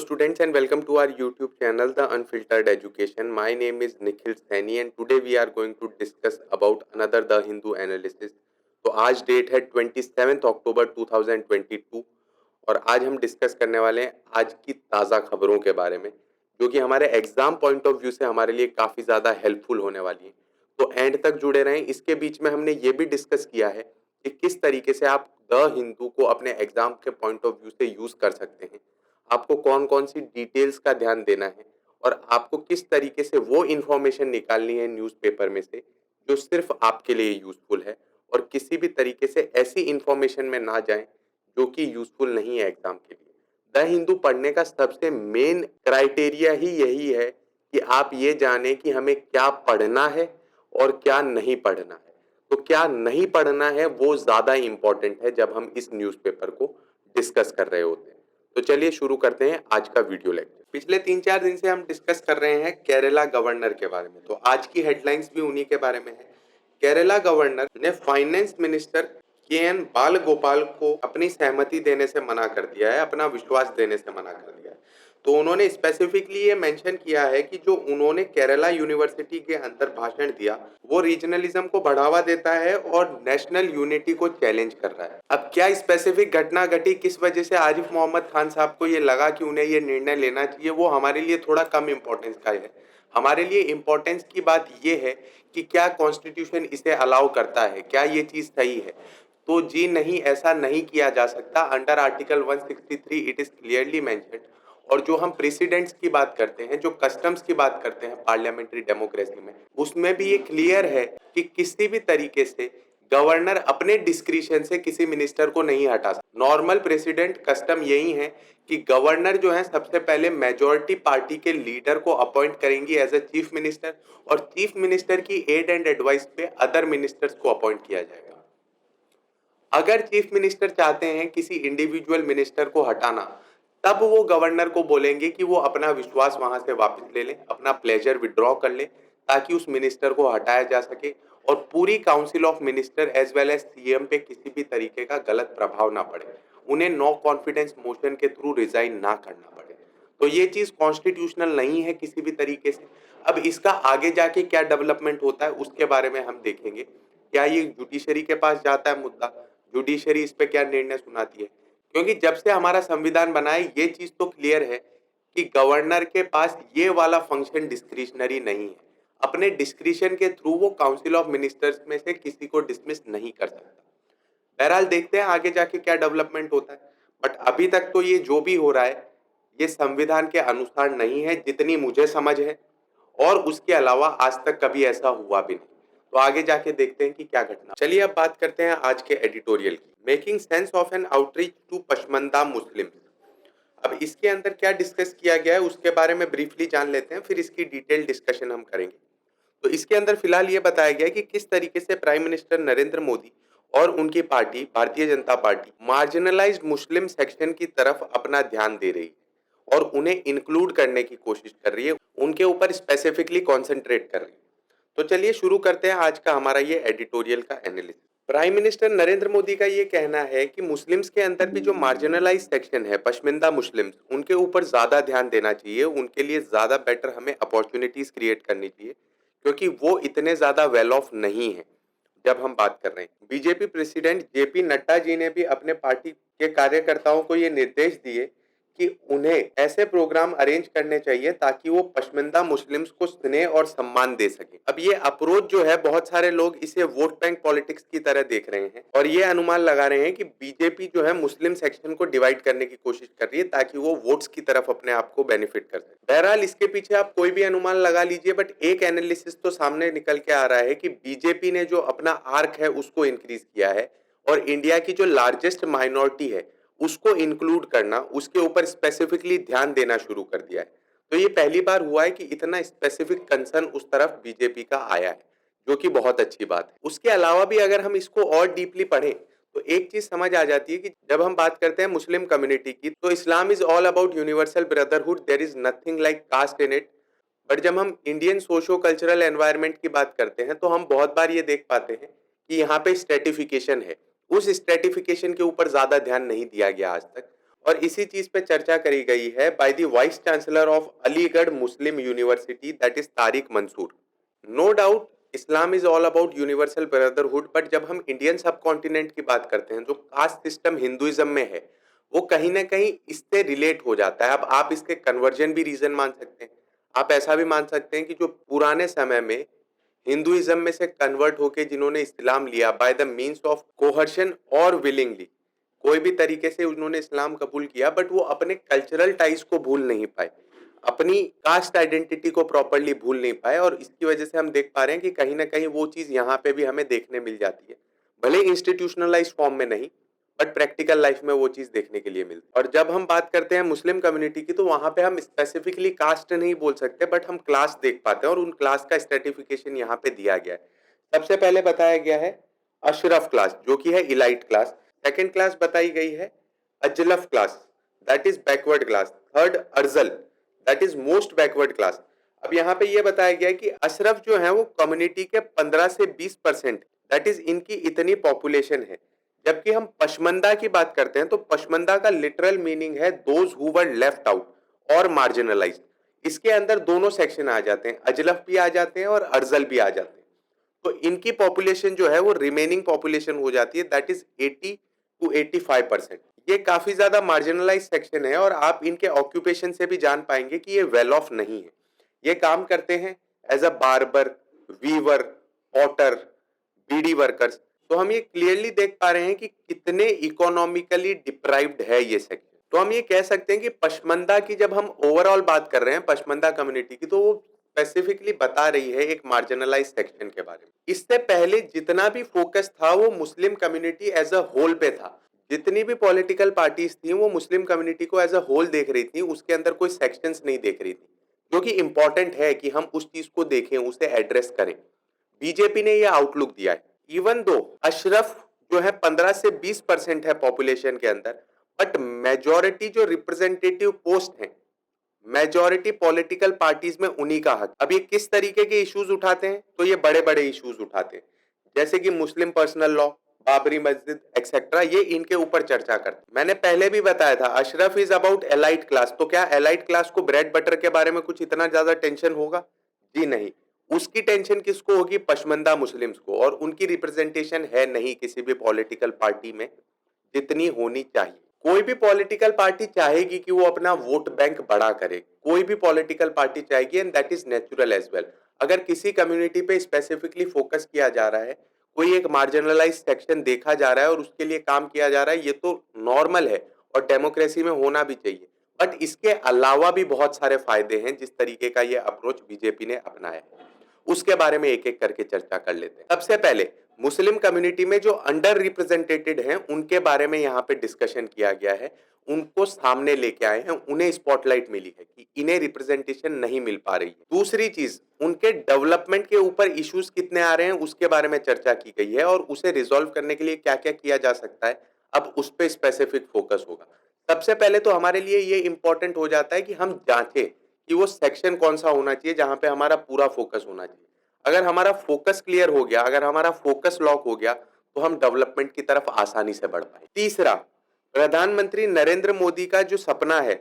students, and welcome to our YouTube channel, The Unfiltered Education. My name is Nikhil Saini and today we are going to discuss about another The Hindu analysis. तो आज date है 27 अक्टूबर 2022 और आज हम discuss करने वाले हैं आज की ताज़ा खबरों के बारे में, जो कि हमारे एग्जाम पॉइंट ऑफ व्यू से हमारे लिए काफ़ी ज़्यादा हेल्पफुल होने वाली है। तो एंड तक जुड़े रहें। इसके बीच में हमने ये भी डिस्कस किया है कि किस तरीके से आप द हिंदू को अपने एग्जाम के पॉइंट ऑफ व्यू से यूज़ कर सकते हैं, आपको कौन कौन सी डिटेल्स का ध्यान देना है और आपको किस तरीके से वो इंफॉर्मेशन निकालनी है न्यूज़पेपर में से जो सिर्फ आपके लिए यूजफुल है और किसी भी तरीके से ऐसी इंफॉर्मेशन में ना जाएं जो कि यूजफुल नहीं है एग्जाम के लिए। द हिंदू पढ़ने का सबसे मेन क्राइटेरिया ही यही है कि आप ये जाने कि हमें क्या पढ़ना है और क्या नहीं पढ़ना है। तो क्या नहीं पढ़ना है वो ज्यादा इंपॉर्टेंट है जब हम इस न्यूज़पेपर को डिस्कस कर रहे होते हैं। तो चलिए शुरू करते हैं आज का वीडियो लेक्चर। पिछले 3-4 दिन से हम डिस्कस कर रहे हैं केरला गवर्नर के बारे में, तो आज की हेडलाइंस भी उन्हीं के बारे में है। केरला गवर्नर ने फाइनेंस मिनिस्टर के.एन. बालगोपाल को अपनी सहमति देने से मना कर दिया है, अपना विश्वास देने से मना कर दिया है। तो उन्होंने स्पेसिफिकली ये मेंशन किया है कि जो उन्होंने केरला यूनिवर्सिटी के अंदर भाषण दिया वो रीजनलिज्म को बढ़ावा देता है और नेशनल यूनिटी को चैलेंज कर रहा है। अब क्या स्पेसिफिक घटना घटी, किस वजह से आरिफ मोहम्मद खान साहब को ये लगा कि उन्हें ये निर्णय लेना चाहिए, वो हमारे लिए थोड़ा कम इम्पोर्टेंस का है। हमारे लिए इम्पोर्टेंस की बात ये है कि क्या कॉन्स्टिट्यूशन इसे अलाउ करता है, क्या ये चीज सही है। तो जी नहीं, ऐसा नहीं किया जा सकता। Under article 163 it is clearly mentioned. और जो हम प्रेसिडेंट्स की बात करते हैं, जो कस्टम्स की बात करते हैं पार्लियामेंट्री डेमोक्रेसी में, उसमें भी ये क्लियर है कि किसी भी तरीके से गवर्नर अपने डिस्क्रिशन से किसी मिनिस्टर को नहीं हटा सकता। नॉर्मल प्रेसिडेंट कस्टम यही है कि गवर्नर जो है सबसे पहले मेजॉरिटी पार्टी के लीडर को अपॉइंट करेंगी एज ए चीफ मिनिस्टर और चीफ मिनिस्टर की एड एंड एडवाइस पे अदर मिनिस्टर्स को अपॉइंट किया जाएगा। अगर चीफ मिनिस्टर चाहते हैं किसी इंडिविजुअल मिनिस्टर को हटाना, तब वो गवर्नर को बोलेंगे कि वो अपना विश्वास वहां से वापस ले लें, अपना प्लेजर विड्रॉ कर ले, ताकि उस मिनिस्टर को हटाया जा सके और पूरी council of minister as well as CM पे किसी भी तरीके का गलत प्रभाव ना पड़े, उन्हें नो कॉन्फिडेंस मोशन के थ्रू रिजाइन ना करना पड़े। तो ये चीज कॉन्स्टिट्यूशनल नहीं है किसी भी तरीके से। अब इसका आगे जाके क्या डेवलपमेंट होता है उसके बारे में हम देखेंगे। क्या ये जुडिशरी के पास जाता है मुद्दा, जुडिशरी इस पे क्या निर्णय सुनाती है, क्योंकि जब से हमारा संविधान बना है ये चीज तो क्लियर है कि गवर्नर के पास ये वाला फंक्शन डिस्क्रिशनरी नहीं है। अपने डिस्क्रिशन के थ्रू वो काउंसिल ऑफ मिनिस्टर्स में से किसी को डिसमिस नहीं कर सकता। बहरहाल देखते हैं आगे जाके क्या डेवलपमेंट होता है, बट अभी तक तो ये जो भी हो रहा है ये संविधान के अनुसार नहीं है जितनी मुझे समझ है, और उसके अलावा आज तक कभी ऐसा हुआ भी नहीं। तो आगे जाके देखते हैं कि क्या घटना। चलिए अब बात करते हैं आज के एडिटोरियल की, making sense of an outreach to Pasmanda Muslim. अब इसके अंदर क्या डिस्कस किया गया है उसके बारे में ब्रीफली जान लेते हैं, फिर इसकी डिटेल डिस्कशन हम करेंगे। तो इसके अंदर फिलहाल ये बताया गया है कि किस तरीके से प्राइम मिनिस्टर नरेंद्र मोदी और उनकी party Bharatiya Janata party marginalised मुस्लिम सेक्शन की तरफ अपना ध्यान दे रही है और उन्हें इंक्लूड करने की कोशिश कर रही है, उनके ऊपर स्पेसिफिकली कॉन्सेंट्रेट कर रही है। तो चलिए शुरू करते हैं आज का हमारा ये एडिटोरियल का analysis. Prime minister Narendra Modi का ये कहना है कि मुस्लिम्स के अंदर भी जो मार्जिनलाइज सेक्शन है, पशमिंदा मुस्लिम्स, उनके ऊपर ज्यादा ध्यान देना चाहिए, उनके लिए ज्यादा बेटर हमें अपॉर्चुनिटीज क्रिएट करनी चाहिए, क्योंकि वो इतने ज्यादा वेल ऑफ नहीं है। जब हम बात कर रहे हैं, BJP president JP Nadda ji ने भी अपने पार्टी के कार्यकर्ताओं को ये निर्देश दिए कि उन्हें ऐसे प्रोग्राम अरेंज करने चाहिए ताकि वो पशमिंदा मुस्लिम्स को स्नेह और सम्मान दे सके। अब ये अप्रोच जो है, बहुत सारे लोग इसे वोट बैंक पॉलिटिक्स की तरह देख रहे हैं और ये अनुमान लगा रहे हैं कि बीजेपी जो है मुस्लिम सेक्शन को डिवाइड करने की कोशिश कर रही है ताकि वो वोट्स की तरफ अपने आप को बेनिफिट कर सके। बहरहाल इसके पीछे आप कोई भी अनुमान लगा लीजिए, बट एक एनालिसिस तो सामने निकल के आ रहा है कि बीजेपी ने जो अपना आर्क है उसको इंक्रीज किया है और इंडिया की जो लार्जेस्ट माइनॉरिटी है उसको इंक्लूड करना, उसके ऊपर स्पेसिफिकली ध्यान देना शुरू कर दिया है। तो ये पहली बार हुआ है कि इतना स्पेसिफिक कंसर्न उस तरफ बीजेपी का आया है, जो कि बहुत अच्छी बात है। उसके अलावा भी अगर हम इसको और डीपली पढ़ें तो एक चीज समझ आ जाती है कि जब हम बात करते हैं मुस्लिम कम्युनिटी की, तो Islam is all about universal brotherhood, there is nothing like caste in it. But जब हम इंडियन सोशो कल्चरल एनवायरनमेंट की बात करते हैं तो हम बहुत बार ये देख पाते हैं कि यहाँ पे स्ट्रेटिफिकेशन है। उस स्ट्रेटिफिकेशन के ऊपर ज्यादा ध्यान नहीं दिया गया आज तक, और इसी चीज पे चर्चा करी गई है by the vice chancellor of Aligarh Muslim University, that is Tariq Mansoor. No doubt Islam is all about universal brotherhood, but जब हम इंडियन सब कॉन्टिनेंट की बात करते हैं, जो कास्ट सिस्टम हिंदुइज्म में है, वो कहीं ना कहीं इससे रिलेट हो जाता है। अब आप इसके कन्वर्जन भी रीजन मान सकते हैं, आप ऐसा भी मान सकते हैं कि जो पुराने समय में हिंदुइज्म में से कन्वर्ट होके जिन्होंने इस्लाम लिया बाय द मीन्स ऑफ कोहर्शन और विलिंगली, कोई भी तरीके से उन्होंने इस्लाम कबूल किया, बट वो अपने कल्चरल टाइज को भूल नहीं पाए, अपनी कास्ट आइडेंटिटी को प्रॉपरली भूल नहीं पाए, और इसकी वजह से हम देख पा रहे हैं कि कहीं ना कहीं वो चीज यहाँ पे भी हमें देखने मिल जाती है, भले इंस्टीट्यूशनलाइज फॉर्म में नहीं, बट प्रैक्टिकल लाइफ में वो चीज देखने के लिए मिलती है। और जब हम बात करते हैं मुस्लिम कम्युनिटी की, तो वहां पे हम स्पेसिफिकली कास्ट नहीं बोल सकते, बट हम क्लास देख पाते हैं, और उन क्लास का स्ट्रेटिफिकेशन यहाँ पे दिया गया है। सबसे पहले बताया गया है अशरफ क्लास, जो कि है इलाइट क्लास। सेकेंड क्लास बताई गई है Ajlaf class, that is backward class. Third Arzal, that is most backward class. अब यहाँ पे ये बताया गया है कि अशरफ जो है वो कम्युनिटी के 15 से 20%, दैट इज इनकी इतनी पॉपुलेशन है। जबकि हम पशमंदा की बात करते हैं, तो पशमंदा का लिटरल मीनिंग है those who were left out और मार्जिनलाइज्ड। इसके अंदर दोनों सेक्शन आ जाते हैं, अजलफ भी आ जाते हैं और अर्जल भी आ जाते हैं। तो इनकी पॉपुलेशन जो है वो रिमेनिंग पॉपुलेशन हो जाती है, दैट इज 80 to 85%। ये काफी ज्यादा मार्जिनलाइज सेक्शन है, और आप इनके ऑक्यूपेशन से भी जान पाएंगे कि ये वेल ऑफ नहीं है। ये काम करते हैं as a barber, weaver, potter, bidi workers. तो हम ये क्लियरली देख पा रहे हैं कि कितने इकोनॉमिकली डिप्राइव्ड है ये सेक्शन। तो हम ये कह सकते हैं कि पशमंदा की जब हम ओवरऑल बात कर रहे हैं पशमंदा कम्युनिटी की, तो वो स्पेसिफिकली बता रही है एक मार्जिनलाइज सेक्शन के बारे में। इससे पहले जितना भी फोकस था वो Muslim community as a whole पे था। जितनी भी पॉलिटिकल पार्टीज थी वो मुस्लिम कम्युनिटी को एज अ होल देख रही थी, उसके अंदर कोई सेक्शंस नहीं देख रही थी, जो कि इंपॉर्टेंट है कि हम उस चीज को देखें, उसे एड्रेस करें। बीजेपी ने यह आउटलुक दिया है। इवन दो अशरफ जो है 15 से 20% है पॉपुलेशन के अंदर, बट मेजॉरिटी जो रिप्रेजेंटेटिव पोस्ट है, मेजॉरिटी पॉलिटिकल पार्टीज में उन्हीं का हक। अब ये किस तरीके के इश्यूज उठाते हैं, तो ये बड़े बड़े इश्यूज उठाते हैं, जैसे कि मुस्लिम पर्सनल लॉ, बाबरी मस्जिद एक्सेट्रा, ये इनके ऊपर चर्चा करते हैं। मैंने पहले भी बताया था Ashraf is about elite class. तो क्या एलाइट क्लास को ब्रेड बटर के बारे में कुछ इतना ज्यादा टेंशन होगा? जी नहीं। उसकी टेंशन किसको होगी? पशमंदा मुस्लिम्स को, और उनकी रिप्रेजेंटेशन है नहीं किसी भी पॉलिटिकल पार्टी में जितनी होनी चाहिए। कोई भी पॉलिटिकल पार्टी चाहेगी कि वो अपना वोट बैंक बड़ा करे, कोई भी पॉलिटिकल पार्टी चाहेगी, and that is natural as well. अगर किसी कम्युनिटी पे स्पेसिफिकली फोकस किया जा रहा है, कोई एक मार्जिनलाइज सेक्शन देखा जा रहा है और उसके लिए काम किया जा रहा है, ये तो नॉर्मल है और डेमोक्रेसी में होना भी चाहिए। बट इसके अलावा भी बहुत सारे फायदे हैं जिस तरीके का ये अप्रोच बीजेपी ने अपनाया है, उसके बारे में एक एक करके चर्चा कर लेते हैं। सबसे पहले मुस्लिम कम्युनिटी में जो अंडर रिप्रेजेंटेटेड हैं उनके बारे में यहाँ पे डिस्कशन किया गया है, उनको सामने लेके आए हैं, उन्हें स्पॉटलाइट मिली है कि इन्हें रिप्रेजेंटेशन नहीं मिल पा रही है। दूसरी चीज, उनके डेवलपमेंट के ऊपर इश्यूज कितने आ रहे हैं उसके बारे में चर्चा की गई है, और उसे रिजॉल्व करने के लिए क्या क्या किया जा सकता है, अब उस पर स्पेसिफिक फोकस होगा। सबसे पहले तो हमारे लिए ये इंपॉर्टेंट हो जाता है कि हम जांचें कि वो सेक्शन कौन सा होना चाहिए जहां पे हमारा पूरा फोकस होना चाहिए। अगर हमारा फोकस क्लियर हो गया, अगर हमारा फोकस लॉक हो गया, तो हम डेवलपमेंट की तरफ आसानी से बढ़ पाए। तीसरा, प्रधानमंत्री नरेंद्र मोदी का जो सपना है,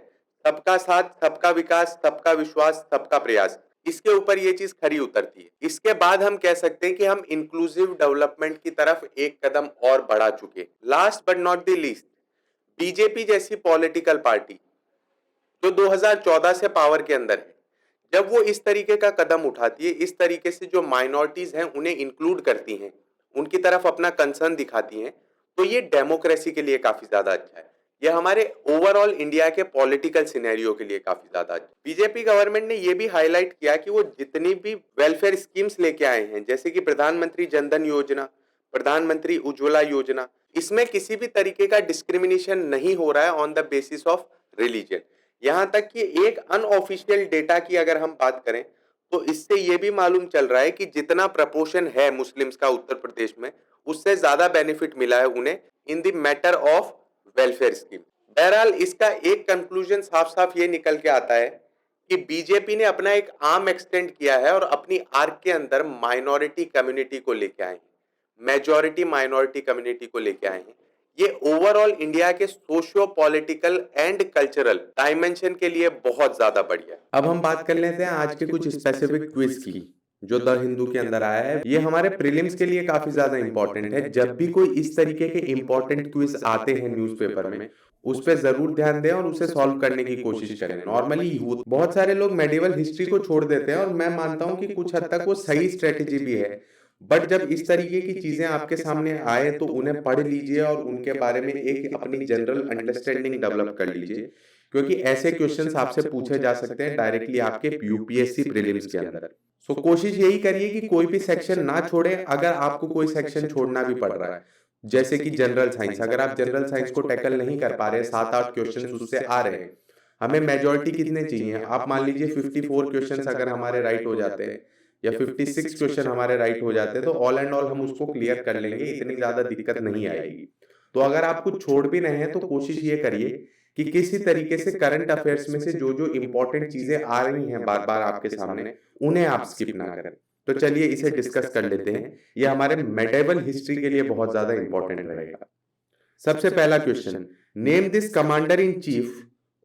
सबका साथ, सबका विकास, सबका विश्वास, सबका प्रयास, इसके ऊपर ये चीज खरी उतरती है। इसके बाद हम कह सकते हैं कि हम इंक्लूसिव डेवलपमेंट की तरफ एक कदम और बढ़ा चुके। Last but not the least, BJP जैसी पॉलिटिकल पार्टी जो 2014 से पावर के अंदर है, जब वो इस तरीके का कदम उठाती है, इस तरीके से जो माइनॉरिटीज हैं उन्हें इंक्लूड करती हैं, उनकी तरफ अपना कंसर्न दिखाती हैं, तो ये डेमोक्रेसी के लिए काफी ज्यादा अच्छा है। ये हमारे ओवरऑल इंडिया के पॉलिटिकल सिनेरियो के लिए काफी ज्यादा अच्छा है। बीजेपी गवर्नमेंट ने ये भी हाईलाइट किया कि वो जितनी भी वेलफेयर स्कीम्स लेके आए हैं, जैसे कि प्रधानमंत्री जनधन योजना, प्रधानमंत्री उज्ज्वला योजना, इसमें किसी भी तरीके का डिस्क्रिमिनेशन नहीं हो रहा है on the basis of religion. यहां तक कि एक अनऑफिशियल डेटा की अगर हम बात करें, तो इससे यह भी मालूम चल रहा है कि जितना प्रपोर्शन है मुस्लिम्स का उत्तर प्रदेश में, उससे ज्यादा बेनिफिट मिला है उन्हें in the matter of welfare scheme. बहरहाल इसका एक कंक्लूजन साफ साफ ये निकल के आता है कि बीजेपी ने अपना एक आर्म एक्सटेंड किया है और अपनी आर्क के अंदर माइनॉरिटी कम्युनिटी को लेके आए हैं, मेजॉरिटी माइनॉरिटी कम्युनिटी को लेके आए हैं। ये ओवरऑल इंडिया के socio political and cultural dimension के लिए बहुत ज्यादा बढ़िया है। अब हम बात कर लेते हैं आज के कुछ स्पेसिफिक क्विज की जो द हिंदू के अंदर आया है। ये हमारे प्रीलिम्स के लिए काफी ज्यादा इंपॉर्टेंट है। जब भी कोई इस तरीके के इंपॉर्टेंट क्विज आते हैं न्यूज़पेपर में, उस पर जरूर ध्यान दें और उसे सॉल्व करने की कोशिश करें। नॉर्मली बहुत सारे लोग मेडिवल हिस्ट्री को छोड़ देते हैं और मैं मानता हूं कि कुछ हद तक वो सही स्ट्रेटेजी भी है, बट जब इस तरीके की चीजें आपके सामने आए तो उन्हें पढ़ लीजिए और उनके बारे में एक अपनी जनरल अंडरस्टैंडिंग डेवलप कर लीजिए, क्योंकि ऐसे क्वेश्चंस आपसे पूछे जा सकते हैं डायरेक्टली आपके यूपीएससी प्रीलिम्स के अंदर। सो कोशिश यही करिए कि कोई भी सेक्शन ना छोड़े। अगर आपको कोई सेक्शन छोड़ना भी पड़ रहा है, जैसे कि जनरल साइंस, अगर आप जनरल साइंस को टैकल नहीं कर पा रहे, 7-8 क्वेश्चन उससे आ रहे हैं, हमें मेजोरिटी कितने चाहिए? आप मान लीजिए 54 क्वेश्चन अगर हमारे राइट हो जाते हैं या 56 क्वेश्चन हमारे राइट हो जाते हैं, तो ऑल एंड ऑल हम उसको क्लियर कर लेंगे, इतनी ज्यादा दिक्कत नहीं आएगी। तो अगर आप कुछ छोड़ भी रहे हैं तो कोशिश ये करिए कि किसी तरीके से करंट अफेयर्स में से जो जो इंपॉर्टेंट चीजें आ रही हैं बार बार आपके सामने, उन्हें आप स्किप ना करें। तो चलिए इसे डिस्कस कर लेते हैं। ये हमारे मेडिवल हिस्ट्री के लिए बहुत ज्यादा इंपॉर्टेंट रहेगा। सबसे पहला question, name this commander in chief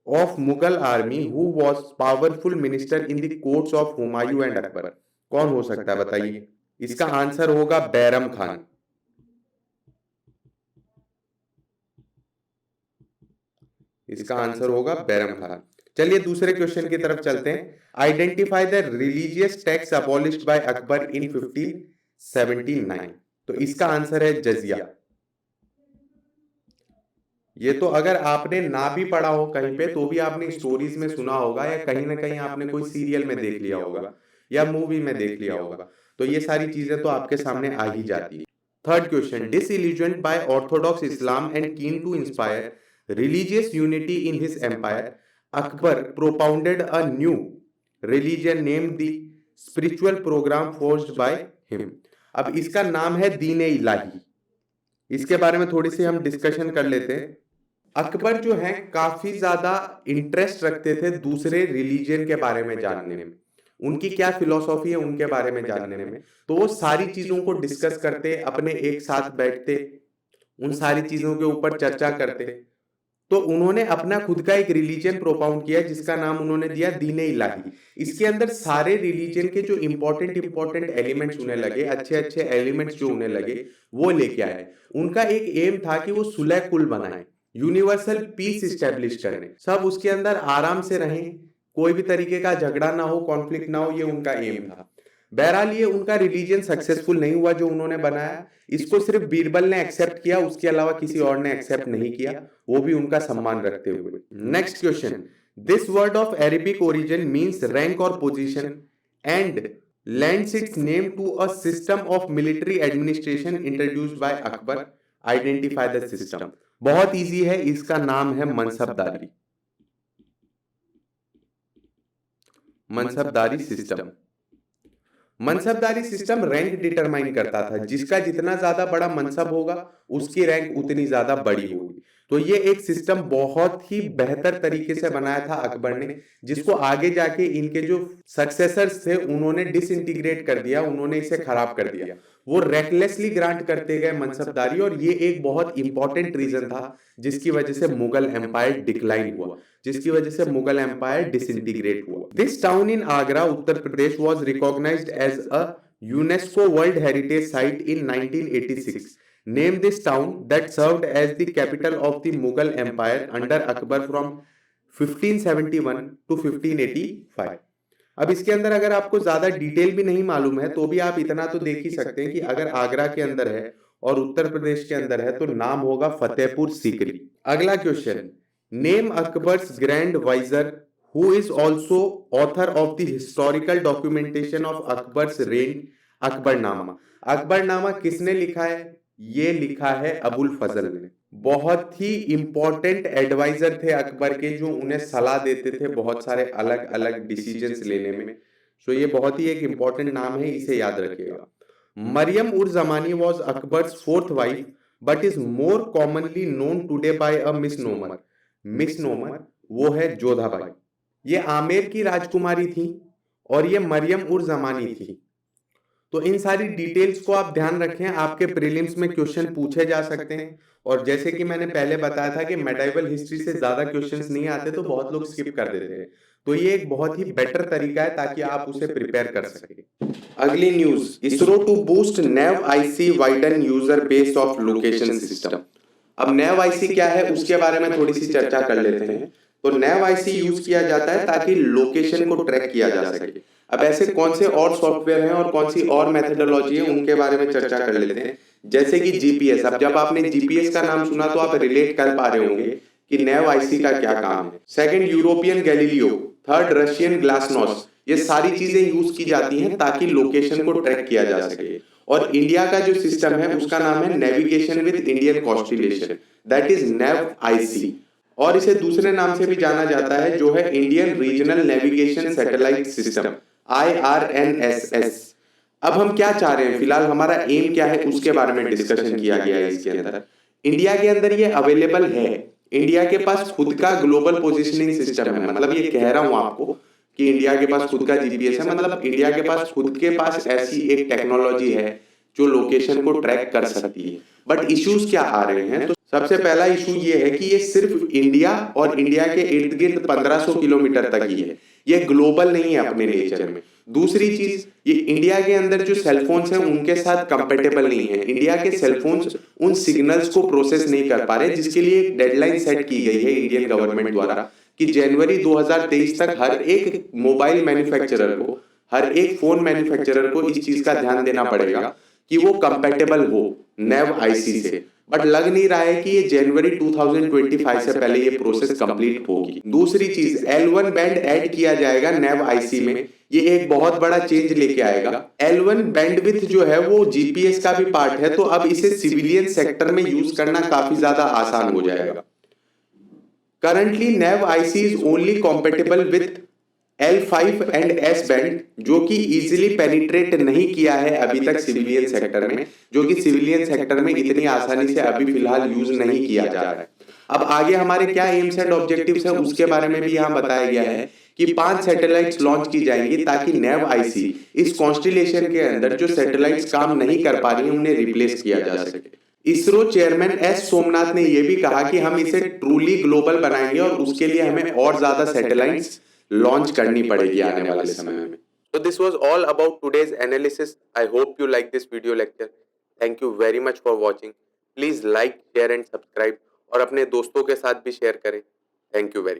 of Mughal army who was powerful minister in the courts of Humayun and Akbar. कौन हो सकता है बताइए? इसका आंसर होगा बैरम खान। इसका आंसर होगा बैरम खान। चलिए दूसरे क्वेश्चन की तरफ चलते हैं। Identify the religious tax abolished by Akbar in 1579। तो इसका आंसर है जजिया। ये तो अगर आपने ना भी पढ़ा हो कहीं पे तो भी आपने स्टोरीज में सुना होगा या कहीं ना कहीं आपने कोई सीरियल में देख लिया होगा या मूवी में देख लिया होगा। तो ये सारी चीजें तो आपके सामने आ ही जाती है। Third question, disillusioned by orthodox Islam and keen to inspire religious unity in his empire, Akbar propounded a new religion named the spiritual program forged by him। अब इसका नाम है दीन इलाही। इसके बारे में थोड़ी सी हम डिस्कशन कर लेते हैं। अकबर जो है काफी ज्यादा इंटरेस्ट रखते थे दूसरे रिलीजन के बारे में जानने में, उनकी क्या फिलॉसफी है उनके बारे में जानने में। तो वो सारी चीजों को डिस्कस करते, अपने एक साथ बैठते, उन सारी चीजों के ऊपर चर्चा करते। तो उन्होंने अपना खुद का एक रिलीजन प्रोपाउंड किया जिसका नाम उन्होंने दिया दीन इलाही। इसके अंदर सारे रिलीजन के जो इंपॉर्टेंट एलिमेंट्स उन्हें लगे, अच्छे एलिमेंट्स जो उन्हें लगे, वो लेके आए। उनका एक एम था कि वो सुलह कुल बनाए, यूनिवर्सल पीस इस्टेब्लिश करें, सब उसके अंदर आराम से रहें, कोई भी तरीके का झगड़ा ना हो, कॉन्फ्लिक्ट ना हो, ये उनका एम था। बहरहाल ये उनका रिलीजन सक्सेसफुल नहीं हुआ जो उन्होंने बनाया। इसको सिर्फ बीरबल ने एक्सेप्ट किया, उसके अलावा किसी और ने एक्सेप्ट नहीं किया, वो भी उनका सम्मान रखते हुए। Next question, this word of Arabic origin means rank और position and lends its name to a system of military administration introduced by Akbar। Identify the system। बहुत इजी है, इसका नाम है मनसबदारी। मनसबदारी सिस्टम। मनसबदारी सिस्टम रैंक डिटरमाइन करता था, जिसका जितना ज्यादा बड़ा मनसब होगा उसकी रैंक उतनी ज्यादा बड़ी होगी। तो ये एक सिस्टम बहुत ही बेहतर तरीके से बनाया था अकबर ने, जिसको आगे जाके इनके जो सक्सेसर्स थे उन्होंने डिसइंटीग्रेट कर दिया, उन्होंने इसे खराब कर दिया। वो रेकलेसली ग्रांट करते गए मनसबदारी, और ये एक बहुत इंपॉर्टेंट रीजन था जिसकी वजह से मुगल एम्पायर डिक्लाइन हुआ, जिसकी वजह से मुगल एम्पायर डिसइंटीग्रेट हुआ। This town in Agra, Uttar Pradesh, was recognised as a UNESCO world heritage site in 1986। Name this town that served as the capital of the Mughal Empire under Akbar from 1571 to 1585। अब इसके अंदर अगर आपको ज्यादा डिटेल भी नहीं मालूम है तो भी आप इतना तो देख ही सकते हैं कि अगर आगरा के अंदर है और उत्तर प्रदेश के अंदर है तो नाम होगा फतेहपुर सीकरी। अगला question, name Akbar's grand vizier who is also author of the historical documentation of Akbar's reign. Akbarnama. Akbarnama किसने लिखा है? ये लिखा है अबुल फजल ने। बहुत ही इंपॉर्टेंट एडवाइजर थे अकबर के, जो उन्हें सलाह देते थे बहुत सारे अलग अलग डिसीजंस लेने में। सो ये बहुत ही एक इंपॉर्टेंट नाम है, इसे याद रखिएगा। Mariam uz Zamani was Akbar's fourth wife but is more commonly known today by a misnomer. Misnomer वो है जोधाबाई। ये आमेर की राजकुमारी थी और ये मरियम उर जमानी थी। तो इन सारी डिटेल्स को आप ध्यान रखें, आपके प्रीलिम्स में क्वेश्चन पूछे जा सकते हैं। और जैसे कि मैंने पहले बताया था कि मेडाइवल हिस्ट्री से ज्यादा क्वेश्चंस नहीं आते, तो बहुत लोग स्किप कर देते हैं। तो ये एक बहुत ही बेटर तरीका है ताकि आप उसे प्रिपेयर कर सकें। अगली news, ISRO to boost NavIC widen user base of location system. अब नैव आईसी क्या है उसके बारे में थोड़ी सी चर्चा कर लेते हैं। तो नैव आईसी यूज किया जाता है ताकि लोकेशन को ट्रैक किया जा सके। अब ऐसे कौन से और सॉफ्टवेयर हैं और कौन सी और मेथोडोलॉजी है उनके बारे में चर्चा कर लेते हैं। जैसे कि जीपीएस। अब जब आपने जीपीएस का नाम सुना तो आप रिलेट कर पा रहे होंगे कि नैव आईसी का क्या काम है। Second, European Galileo. Third, Russian glasnost. ये सारी चीजें यूज की जाती हैं ताकि लोकेशन को ट्रैक किया जा सके। और इंडिया का जो सिस्टम है उसका नाम है navigation with Indian constellation, that is naive IC. और इसे दूसरे नाम से भी जाना जाता है जो है Indian regional navigation satellite system, IRNSS। अब हम क्या चाह रहे हैं, फिलहाल हमारा एम क्या है उसके बारे में डिस्कशन किया गया है इसके अंदर। इंडिया के अंदर ये अवेलेबल है। इंडिया के पास खुद का ग्लोबल पोजिशनिंग सिस्टम है। मतलब ये कह रहा हूं आपको कि इंडिया के पास खुद का जीपीएस है, मतलब इंडिया के पास खुद के पास ऐसी एक टेक्नोलॉजी है जो लोकेशन को ट्रैक कर सकती है। बट इश्यूज क्या आ रहे हैं, तो सबसे पहला इशू ये है कि ये सिर्फ इंडिया और इंडिया के इर्द गिर्द 1500 किलोमीटर तक ही है। ये ग्लोबल नहीं है अपने नेचर में। दूसरी चीज, ये इंडिया के अंदर जो सेलफोन्स हैं उनके साथ कंपेटेबल नहीं है। इंडिया के सेलफोन्स उन सिग्नल्स को प्रोसेस नहीं कर पा रहे, जिसके लिए एक डेडलाइन सेट की गई है इंडियन गवर्नमेंट द्वारा कि जनवरी 2023 तक हर एक मोबाइल मैन्युफैक्चरर को, हर एक फोन मैन्युफैक्चरर को इस चीज का ध्यान देना पड़ेगा कि वो कंपेटेबल हो नैव आईसी से। बट लग नहीं रहा है कि ये जनवरी 2025 से पहले ये प्रोसेस कंप्लीट होगी। दूसरी चीज, L1 बैंड ऐड किया जाएगा नैव आईसी में। ये एक बहुत बड़ा चेंज लेके आएगा। L1 बैंडविड्थ जो है वो जीपीएस का भी पार्ट है, तो अब इसे सिविलियन सेक्टर में यूज करना काफी ज्यादा आसान हो जाएगा। Currently naive IC is only compatible with L5 and S band, जो कि इजीली पेनिट्रेट नहीं किया है अभी तक सिविलियन सेक्टर में, जो कि सिविलियन सेक्टर में इतनी आसानी से अभी फिलहाल यूज नहीं किया जा रहा है। अब आगे हमारे क्या एम्स एंड ऑब्जेक्टिव्स है उसके बारे में भी यहाँ बताया गया है कि 5 सैटेलाइट्स लॉन्च की जाएंगी ताकि नैव आईसी इस कॉन्स्टिलेशन के अंदर जो सैटेलाइट्स काम नहीं कर पा रही हैं उन्हें रिप्लेस किया जा सके। इसरो चेयरमैन S सोमनाथ ने यह भी कहा कि हम इसे ट्रूली ग्लोबल बनाएंगे और उसके लिए हमें और ज्यादा सैटेलाइट्स लॉन्च करनी पड़ेगी आने वाले समय में। So this was all about today's analysis. I hope you like this video lecture. Thank you very much for watching. Please like, share and subscribe और अपने दोस्तों के साथ भी शेयर करें। Thank you very much.